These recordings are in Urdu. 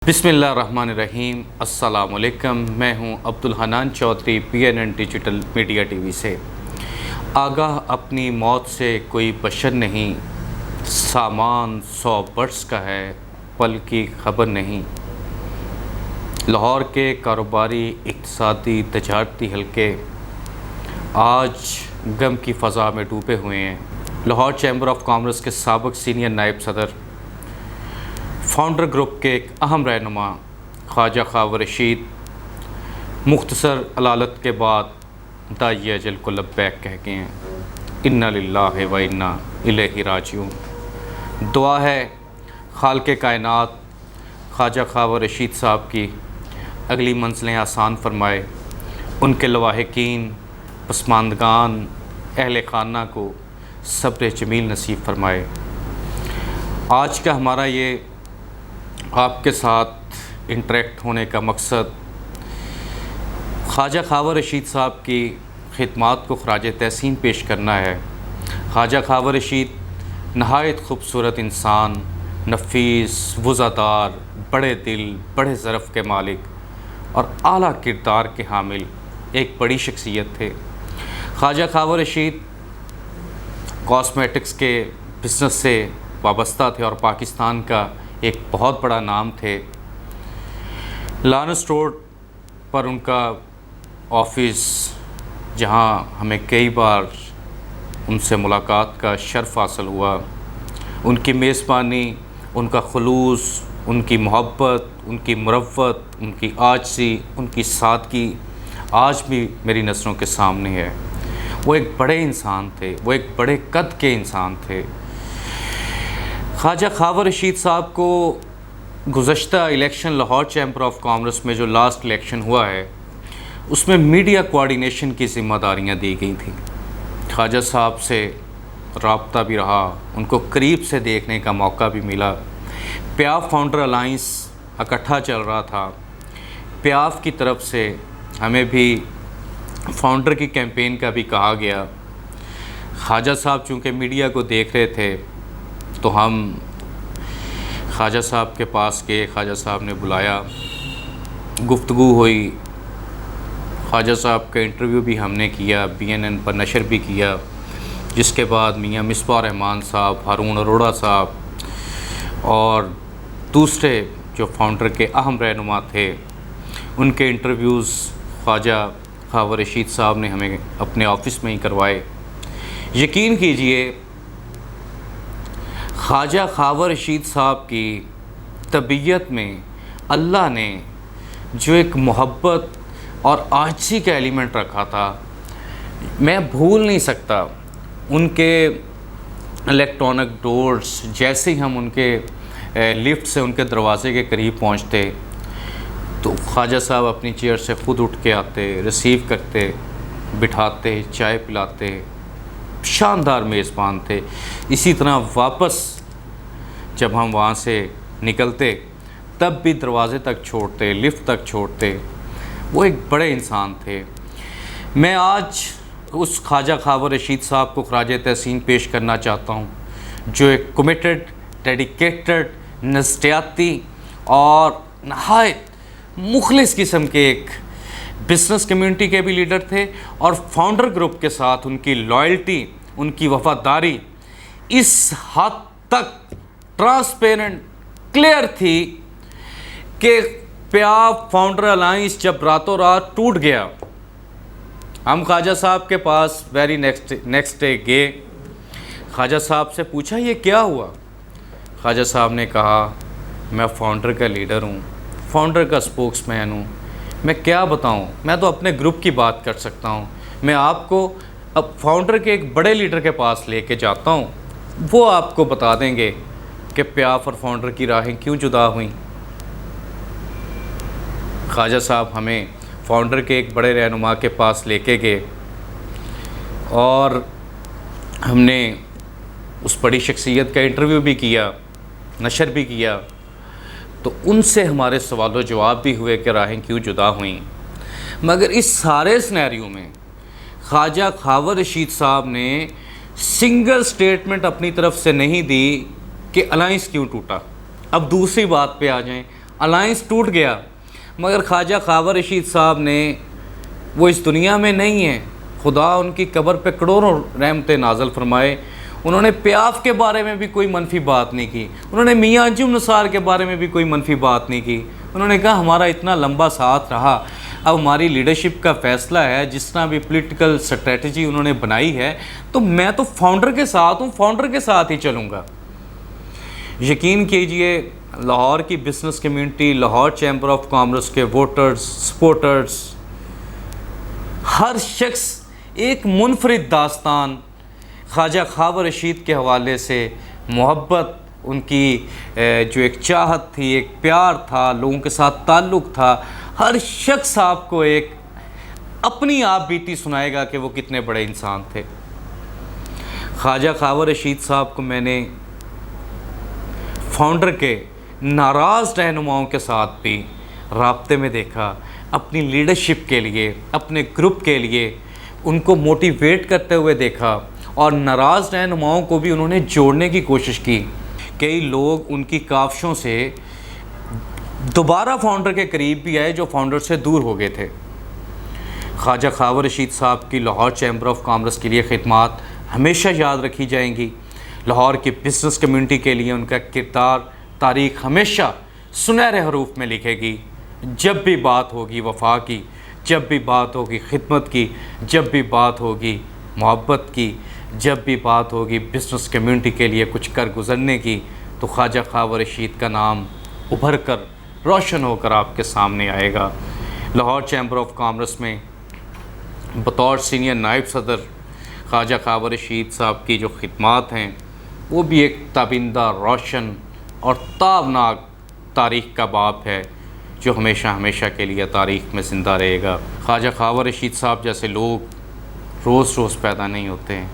بسم اللہ الرحمن الرحیم۔ السلام علیکم، میں ہوں Abdul Hannan Chaudhry PNN digital media T V سے۔ آگاہ اپنی موت سے کوئی بشر نہیں، سامان 100 برس کا ہے، پل کی خبر نہیں۔ لاہور کے کاروباری، اقتصادی، تجارتی حلقے آج غم کی فضا میں ڈوبے ہوئے ہیں۔ لاہور چیمبر آف کامرس کے سابق سینئر نائب صدر، فاؤنڈر گروپ کے ایک اہم رہنما خواجہ خاور رشید مختصر علالت کے بعد داعی اجل کو لبیک کہہ گئے ہیں۔ انا للہ و انا الیہ راجعون۔ دعا ہے خالق کائنات خواجہ خاور رشید صاحب کی اگلی منزلیں آسان فرمائے، ان کے لواحقین، پسماندگان، اہل خانہ کو صبر جمیل نصیب فرمائے۔ آج کا ہمارا یہ آپ کے ساتھ انٹریکٹ ہونے کا مقصد خواجہ خاور رشید صاحب کی خدمات کو خراج تحسین پیش کرنا ہے۔ خواجہ خاور رشید نہایت خوبصورت انسان، نفیس، وزادار، بڑے دل، بڑے ظرف کے مالک اور اعلیٰ کردار کے حامل ایک بڑی شخصیت تھے۔ خواجہ خاور رشید کاسمیٹکس کے بزنس سے وابستہ تھے اور پاکستان کا ایک بہت بڑا نام تھے۔ لارنس روڈ پر ان کا آفس، جہاں ہمیں کئی بار ان سے ملاقات کا شرف حاصل ہوا، ان کی میزبانی، ان کا خلوص، ان کی محبت، ان کی مروت، ان کی عاجزی، ان کی سادگی آج بھی میری نظروں کے سامنے ہے۔ وہ ایک بڑے انسان تھے، وہ ایک بڑے قد کے انسان تھے۔ خواجہ خاور رشید صاحب کو گزشتہ election Lahore chamber of commerce میں جو لاسٹ الیکشن ہوا ہے، اس میں میڈیا کوارڈینیشن کی ذمہ داریاں دی گئی تھیں۔ خواجہ صاحب سے رابطہ بھی رہا، ان کو قریب سے دیکھنے کا موقع بھی ملا۔ پیاف فاؤنڈر الائنس اکٹھا چل رہا تھا، پیاف کی طرف سے ہمیں بھی فاؤنڈر کی کیمپین کا بھی کہا گیا۔ خواجہ صاحب چونکہ میڈیا کو دیکھ رہے تھے تو ہم خواجہ صاحب کے پاس گئے، خواجہ صاحب نے بلایا، گفتگو ہوئی، خواجہ صاحب کا انٹرویو بھی ہم نے کیا، BNN پر نشر بھی کیا، جس کے بعد میاں مصباح الرحمان صاحب، ہارون اروڑہ صاحب اور دوسرے جو فاؤنڈر کے اہم رہنما تھے، ان کے انٹرویوز خواجہ خاور رشید صاحب نے ہمیں اپنے آفس میں ہی کروائے۔ یقین کیجئے، خواجہ خاور رشید صاحب کی طبیعت میں اللہ نے جو ایک محبت اور عاجزی کا ایلیمنٹ رکھا تھا، میں بھول نہیں سکتا۔ ان کے الیکٹرانک ڈورز، جیسے ہی ہم ان کے لفٹ سے ان کے دروازے کے قریب پہنچتے تو خواجہ صاحب اپنی چیئر سے خود اٹھ کے آتے، ریسیو کرتے، بٹھاتے، چائے پلاتے، شاندار میزبان تھے۔ اسی طرح واپس جب ہم وہاں سے نکلتے تب بھی دروازے تک چھوڑتے، لفٹ تک چھوڑتے۔ وہ ایک بڑے انسان تھے۔ میں آج اس خواجہ خاور رشید صاحب کو خراج تحسین پیش کرنا چاہتا ہوں، جو ایک کمیٹڈ، ڈیڈیکیٹڈ، نظریاتی اور نہایت مخلص قسم کے ایک بزنس کمیونٹی کے بھی لیڈر تھے، اور فاؤنڈر گروپ کے ساتھ ان کی لائلٹی، ان کی وفاداری اس حد تک ٹرانسپیرنٹ، کلیئر تھی کہ پیاف فاؤنڈر الائنس جب راتوں رات ٹوٹ گیا، ہم خواجہ صاحب کے پاس ویری نیکسٹ ڈے گئے، خواجہ صاحب سے پوچھا یہ کیا ہوا؟ خواجہ صاحب نے کہا میں فاؤنڈر کا لیڈر ہوں، فاؤنڈر کا اسپوکس مین ہوں، میں کیا بتاؤں، میں تو اپنے گروپ کی بات کر سکتا ہوں، میں آپ کو اب فاؤنڈر کے ایک بڑے لیڈر کے پاس لے کے جاتا ہوں، وہ آپ کو بتا دیں گے کہ پیاف اور فاؤنڈر کی راہیں کیوں جدا ہوئیں۔ خواجہ صاحب ہمیں فاؤنڈر کے ایک بڑے رہنما کے پاس لے کے گئے اور ہم نے اس بڑی شخصیت کا انٹرویو بھی کیا، نشر بھی کیا، تو ان سے ہمارے سوال و جواب بھی ہوئے کہ راہیں کیوں جدا ہوئیں۔ مگر اس سارے سینیریو میں خواجہ خاور رشید صاحب نے سنگل سٹیٹمنٹ اپنی طرف سے نہیں دی کہ الائنس کیوں ٹوٹا۔ اب دوسری بات پہ آ جائیں، الائنس ٹوٹ گیا، مگر خواجہ خاور رشید صاحب نے، وہ اس دنیا میں نہیں ہیں، خدا ان کی قبر پہ کروڑوں رحمتیں نازل فرمائے، انہوں نے پیاف کے بارے میں بھی کوئی منفی بات نہیں کی، انہوں نے میاں انجم نثار کے بارے میں بھی کوئی منفی بات نہیں کی، انہوں نے کہا ہمارا اتنا لمبا ساتھ رہا، اب ہماری لیڈرشپ کا فیصلہ ہے، جس طرح بھی پولیٹیکل سٹریٹجی انہوں نے بنائی ہے، تو میں تو فاؤنڈر کے ساتھ ہوں، فاؤنڈر کے ساتھ ہی چلوں گا۔ یقین کیجئے لاہور کی business community, Lahore chamber of commerce کے ووٹرز، سپورٹرز، ہر شخص ایک منفرد داستان خواجہ خاور رشید کے حوالے سے، محبت، ان کی جو ایک چاہت تھی، ایک پیار تھا، لوگوں کے ساتھ تعلق تھا، ہر شخص آپ کو ایک اپنی آپ بیتی سنائے گا کہ وہ کتنے بڑے انسان تھے۔ خواجہ خاور رشید صاحب کو میں نے فاؤنڈر کے ناراض رہنماؤں کے ساتھ بھی رابطے میں دیکھا، اپنی لیڈرشپ کے لیے، اپنے گروپ کے لیے ان کو موٹیویٹ کرتے ہوئے دیکھا، اور ناراض رہنماؤں کو بھی انہوں نے جوڑنے کی کوشش کی۔ کئی لوگ ان کی کاوشوں سے دوبارہ فاؤنڈر کے قریب بھی آئے جو فاؤنڈر سے دور ہو گئے تھے۔ خواجہ خاور رشید صاحب کی لاہور چیمبر آف کامرس کے لیے خدمات ہمیشہ یاد رکھی جائیں گی۔ لاہور کی بزنس کمیونٹی کے لیے ان کا کردار تاریخ ہمیشہ سنہرے حروف میں لکھے گی۔ جب بھی بات ہوگی وفا کی، جب بھی بات ہوگی خدمت کی، جب بھی بات ہوگی محبت کی، جب بھی بات ہوگی بزنس کمیونٹی کے لیے کچھ کر گزرنے کی، تو خواجہ خاور رشید کا نام ابھر کر روشن ہو کر آپ کے سامنے آئے گا۔ لاہور چیمبر آف کامرس میں بطور سینئر نائب صدر خواجہ خاور رشید صاحب کی جو خدمات ہیں، وہ بھی ایک تابندہ، روشن اور تابناک تاریخ کا باب ہے، جو ہمیشہ ہمیشہ کے لیے تاریخ میں زندہ رہے گا۔ خواجہ خاور رشید صاحب جیسے لوگ روز روز پیدا نہیں ہوتے ہیں۔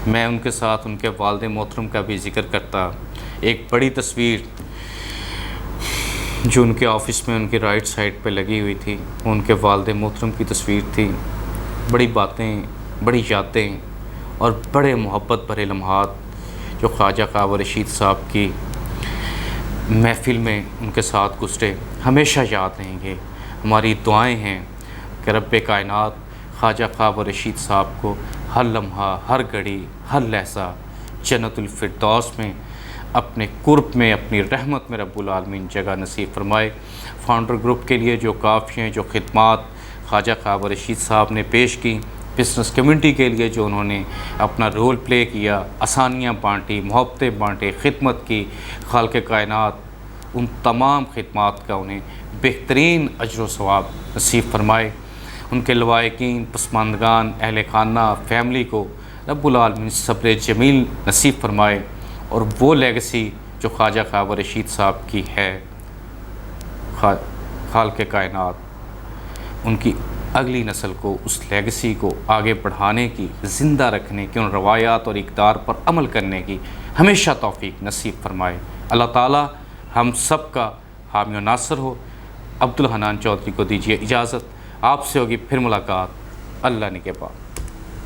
میں ان کے ساتھ ان کے والد محترم کا بھی ذکر کرتا۔ ایک بڑی تصویر جو ان کے آفس میں ان کے رائٹ سائڈ پہ لگی ہوئی تھی، ان کے والد محترم کی تصویر تھی۔ بڑی باتیں، بڑی یادیں اور بڑے محبت بھرے لمحات جو خواجہ خاور رشید صاحب کی محفل میں ان کے ساتھ گزرے، ہمیشہ یاد رہیں گے۔ ہماری دعائیں ہیں کہ رب کائنات خواجہ خاور رشید صاحب کو ہر لمحہ، ہر گھڑی، ہر لحظہ جنت الفردوس میں اپنے قرب میں، اپنی رحمت میں رب العالمین جگہ نصیب فرمائے۔ فاؤنڈر گروپ کے لیے جو کافیاں، جو خدمات خواجہ خاور رشید صاحب نے پیش کی، بزنس کمیونٹی کے لیے جو انہوں نے اپنا رول پلے کیا، آسانیاں بانٹی، محبتیں بانٹے، خدمت کی، خالق کائنات ان تمام خدمات کا انہیں بہترین اجر و ثواب نصیب فرمائے۔ ان کے لوائقین، پسماندگان، اہل خانہ، فیملی کو رب العالمین صبر جمیل نصیب فرمائے، اور وہ لیگسی جو خواجہ خاور رشید صاحب کی ہے، خالق کائنات ان کی اگلی نسل کو اس لیگسی کو آگے بڑھانے کی، زندہ رکھنے کی، ان روایات اور اقدار پر عمل کرنے کی ہمیشہ توفیق نصیب فرمائے۔ اللہ تعالی ہم سب کا حامی و ناصر ہو۔ عبدالحنان چودھری کو دیجیے اجازت، آپ سے ہوگی پھر ملاقات اللہ نے کے بعد۔